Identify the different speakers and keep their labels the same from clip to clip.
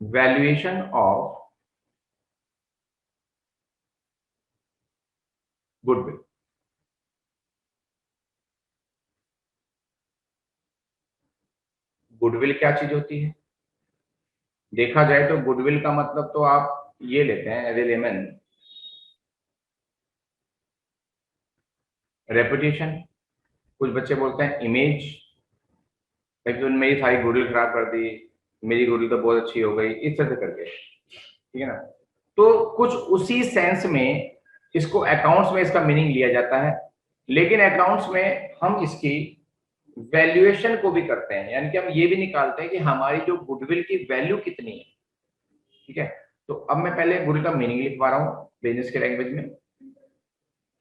Speaker 1: Valuation of goodwill. Goodwill क्या चीज होती है? देखा जाए तो गुडविल का मतलब तो आप ये लेते हैं एज ए लेमन, रेपुटेशन। कुछ बच्चे बोलते हैं इमेज, लेकिन तो मेरी सारी गुडविल खराब कर दी, मेरी गुडविल तो बहुत अच्छी हो गई, इस तरह से करके, ठीक है ना। तो कुछ उसी सेंस में इसको अकाउंट्स में इसका मीनिंग लिया जाता है, लेकिन अकाउंट्स में हम इसकी वैल्यूएशन को भी करते हैं, यानी कि हम ये भी निकालते हैं कि हमारी जो गुडविल की वैल्यू कितनी है, ठीक है। तो अब मैं पहले गुडविल का मीनिंग लिखवा रहा हूँ बिजनेस के लैंग्वेज में,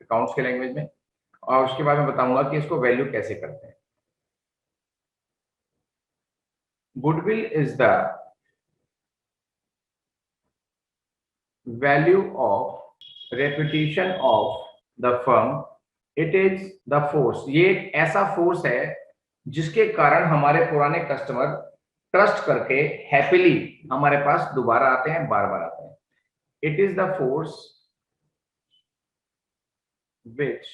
Speaker 1: अकाउंट्स के लैंग्वेज में, और उसके बाद मैं बताऊंगा कि इसको वैल्यू कैसे करते हैं। Goodwill is the value of reputation of the firm, it is the force, ये एक ऐसा फोर्स है जिसके कारण हमारे पुराने कस्टमर ट्रस्ट करके हैप्पीली हमारे पास दोबारा आते हैं, बार बार आते हैं। It is the force which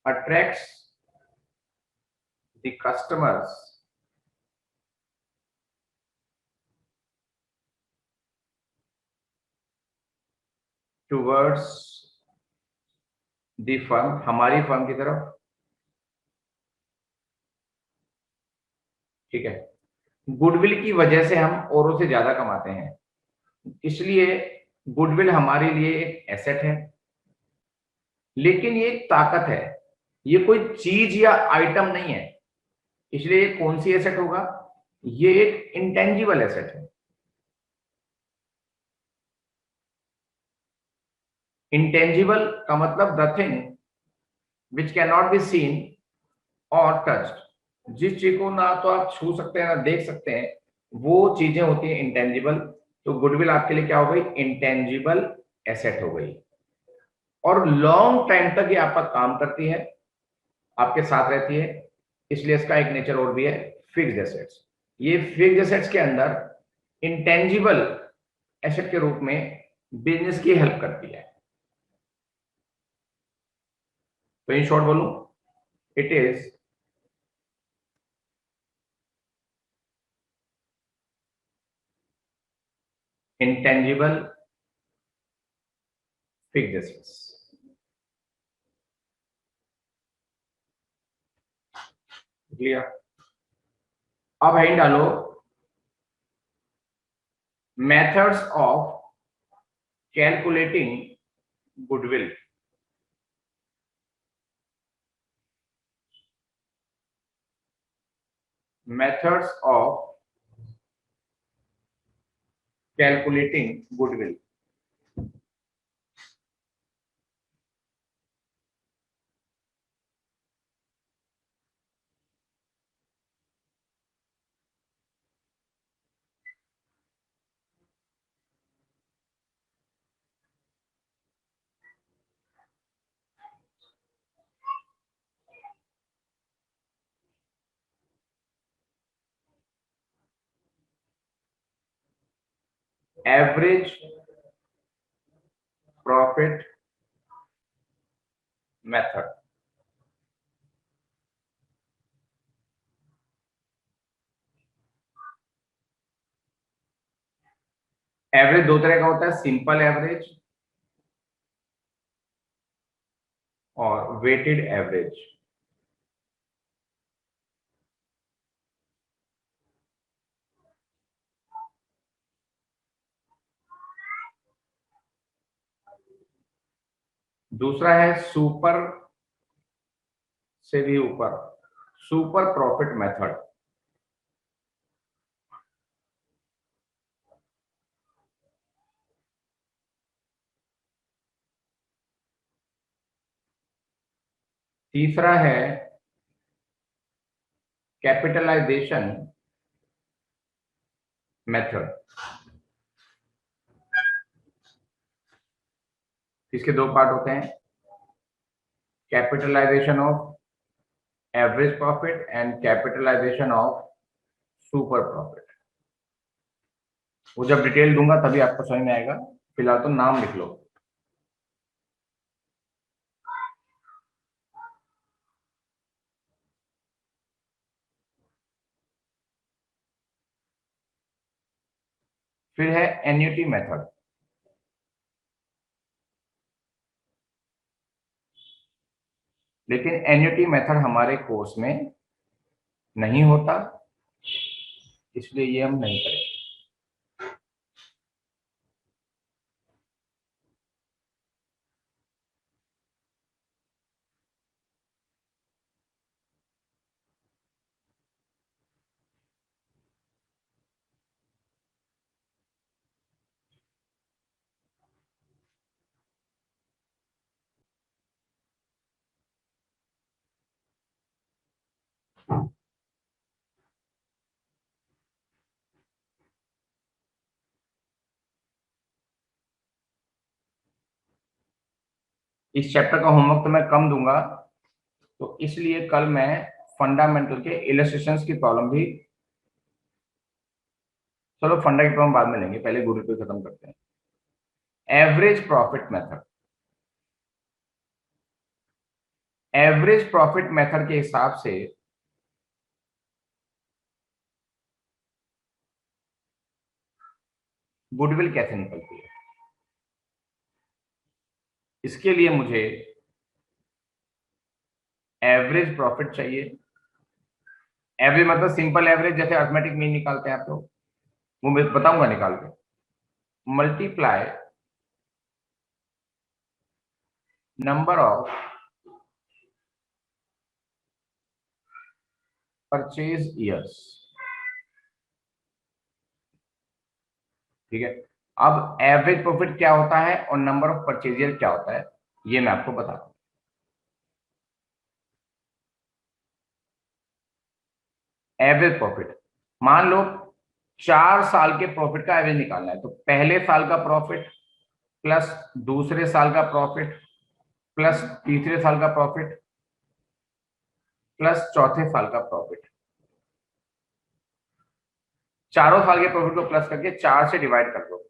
Speaker 1: attracts the customers towards the firm, हमारी फर्म की तरफ, ठीक है। गुडविल की वजह से हम औरों से ज्यादा कमाते हैं, इसलिए गुडविल हमारे लिए एक एसेट है, लेकिन ये एक ताकत है, ये कोई चीज या आइटम नहीं है। इसलिए ये कौन सी एसेट होगा? ये एक इंटेंजिबल एसेट है। इंटेंजिबल का मतलब the thing which can not be seen और टच्ड, जिस चीज को ना तो आप छू सकते हैं ना देख सकते हैं, वो चीजें होती हैं इंटेंजिबल। तो गुडविल आपके लिए क्या हो गई? इंटेंजिबल एसेट हो गई, और लॉन्ग टाइम तक ये आपका काम करती है, आपके साथ रहती है। इसलिए इसका एक नेचर और भी है, फिक्स्ड एसेट्स। ये फिक्स्ड एसेट्स के अंदर इंटेंजिबल एसेट के रूप में बिजनेस की हेल्प करती है। तो इन शॉर्ट बोलूं, it is intangible fixed assets. Clear? अब हेडिंग डालो, methods of calculating goodwill. Methods of calculating goodwill. Average profit method. Average दो तरह का होता है, सिंपल एवरेज और वेटेड एवरेज। दूसरा है सुपर से भी ऊपर, सुपर प्रॉफिट मेथड। तीसरा है कैपिटलाइजेशन मेथड। इसके दो पार्ट होते हैं, capitalization of average profit and capitalization of super profit. वो जब डिटेल दूंगा तभी आपको समझ में आएगा, फिलहाल तो नाम लिख लो। फिर है एन्युटी मेथड। लेकिन एन्युटी मेथड हमारे कोर्स में नहीं होता, इसलिए ये हम नहीं करेंगे। इस चैप्टर का होमवर्क तो मैं कम दूंगा, तो इसलिए कल मैं फंडामेंटल के इलस्ट्रेशंस की प्रॉब्लम भी, चलो फंडा की प्रॉब्लम बाद में लेंगे, पहले गुरु पे खत्म करते हैं। Average profit method, average profit method के हिसाब से गुडविल कैसे निकलती है, इसके लिए मुझे एवरेज प्रॉफिट चाहिए। एवरेज मतलब सिंपल एवरेज, जैसे अर्थमेटिक मीन निकालते हैं आप लोग, वो मैं बताऊंगा निकाल के। Multiply number of purchase years. ठीक है, अब एवरेज प्रॉफिट क्या होता है और नंबर ऑफ परचेज ईयर क्या होता है, ये मैं आपको बता दूं। एवरेज प्रॉफिट, मान लो 4 साल के प्रॉफिट का एवरेज निकालना है, तो पहले साल का प्रॉफिट प्लस दूसरे साल का प्रॉफिट प्लस तीसरे साल का प्रॉफिट प्लस चौथे साल का प्रॉफिट, चारों साल के प्रॉफिट को प्लस करके 4 से डिवाइड कर दो।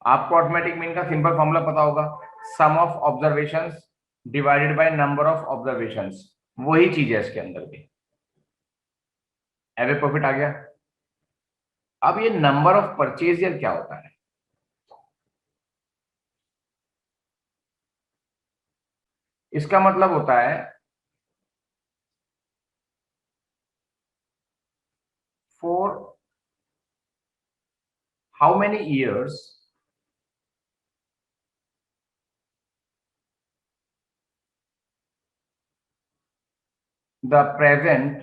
Speaker 1: आपको ऑटोमेटिक मीन का सिंपल फॉर्मूला पता होगा, sum of observations divided by number of observations, वही चीज है इसके अंदर भी। एवरेज प्रॉफिट आ गया। अब ये नंबर ऑफ परचेज ईयर क्या होता है, इसका मतलब होता है for how many years the present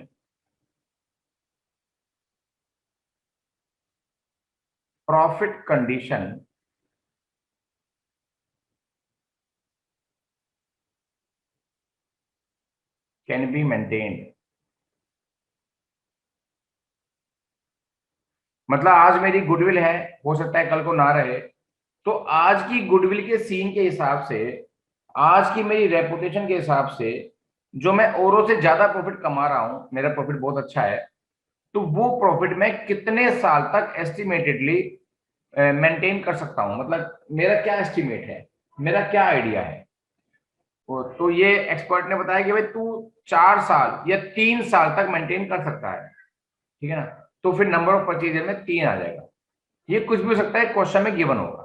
Speaker 1: profit condition can be maintained. मतलब आज मेरी गुडविल है, हो सकता है कल को ना रहे, तो आज की गुडविल के सीन के हिसाब से, आज की मेरी रेपुटेशन के हिसाब से, जो मैं औरों से ज्यादा प्रॉफिट कमा रहा हूं, मेरा प्रॉफिट बहुत अच्छा है, तो वो प्रॉफिट मैं कितने साल तक एस्टिमेटेडली मेंटेन कर सकता हूं, मतलब मेरा क्या एस्टिमेट है, मेरा क्या आइडिया है। तो ये एक्सपर्ट ने बताया कि भाई तू 4 साल या 3 साल तक मेंटेन कर सकता है, ठीक है ना, तो फिर नंबर ऑफ परचेज में 3 आ जाएगा। ये कुछ भी हो सकता है, क्वेश्चन में गिवन होगा।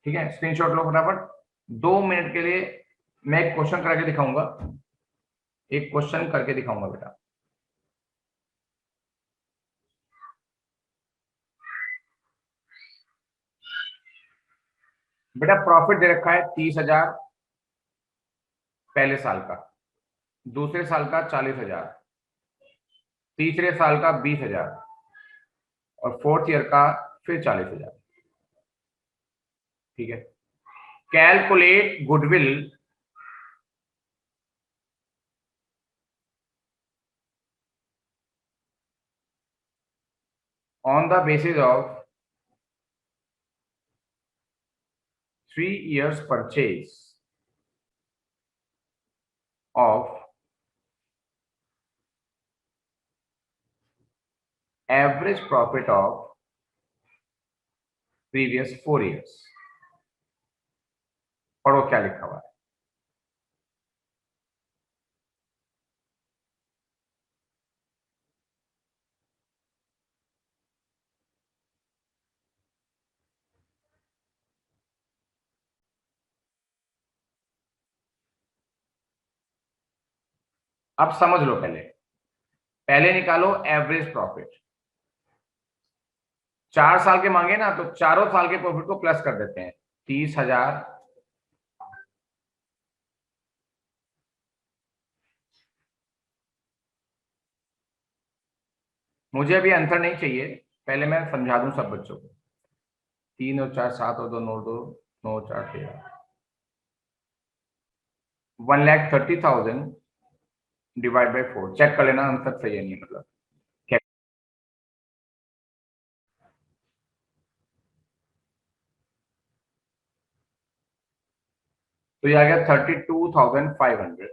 Speaker 1: ठीक है, स्क्रीनशॉट लो फटाफट। 2 मिनट के लिए मैं एक क्वेश्चन करके दिखाऊंगा, एक क्वेश्चन करके दिखाऊंगा बेटा। बेटा प्रॉफिट दे रखा है 30,000 पहले साल का, दूसरे साल का 40,000, तीसरे साल का 20,000 और फोर्थ ईयर का फिर 40,000। ठीक है, calculate goodwill on the basis of 3 years purchase of average profit of previous 4 years। पढ़ो क्या लिखा हुआ है। अब समझ लो, पहले निकालो एवरेज प्रॉफिट। 4 साल के मांगे ना, तो चारों साल के प्रॉफिट को प्लस कर देते हैं। 30,000 मुझे अभी आंसर नहीं चाहिए, पहले मैं समझा दूं सब बच्चों को। 3 और 4 7 और 2 9 2 9 4 13 1,30,000 डिवाइड बाई 4। चेक कर लेना आंसर सही है नहीं, मतलब क्या। तो ये आ गया 32,500।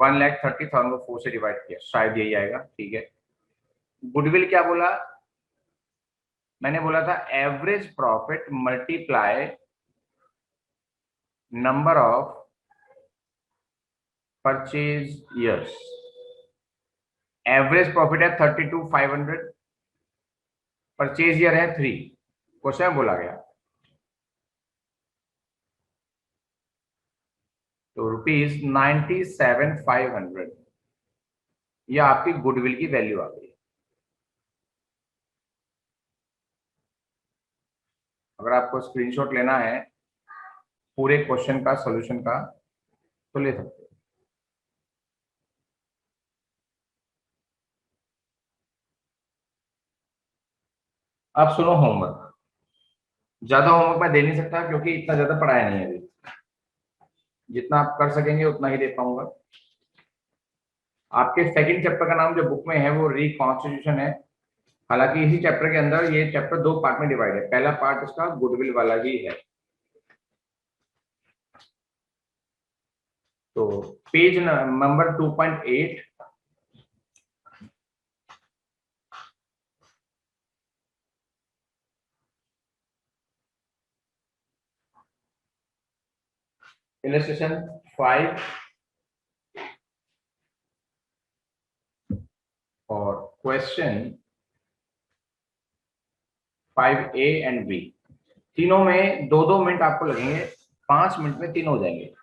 Speaker 1: 1,30,000 को 4 से डिवाइड किया, शायद यही आएगा। ठीक है। गुडविल क्या बोला? मैंने बोला था average profit multiply number of purchase years. Average profit है 32,500, परचेज ईयर है 3। क्वेश्चन में बोला गया तो ₹97,500, यह आपकी गुडविल की वैल्यू आ गई। अगर आपको स्क्रीनशॉट लेना है पूरे क्वेश्चन का, सॉल्यूशन का, तो ले सकते हो। अब सुनो होमवर्क। ज्यादा होमवर्क मैं दे नहीं सकता क्योंकि इतना ज्यादा पढ़ाया नहीं है अभी। जितना आप कर सकेंगे उतना ही दे पाऊंगा। आपके सेकंड चैप्टर का नाम जो बुक में है वो रिकॉन्स्टिट्यूशन है। हालांकि इसी चैप्टर के अंदर ये चैप्टर 2 पार्ट में डिवाइड है। पहला पार्ट इसका गुडविल वाला ही है। तो पेज नंबर 2.8, इलस्ट्रेशन 5 और क्वेश्चन 5A एंड B। तीनों में 2-2 मिनट आपको लगेंगे, 5 मिनट में तीनों हो जाएंगे।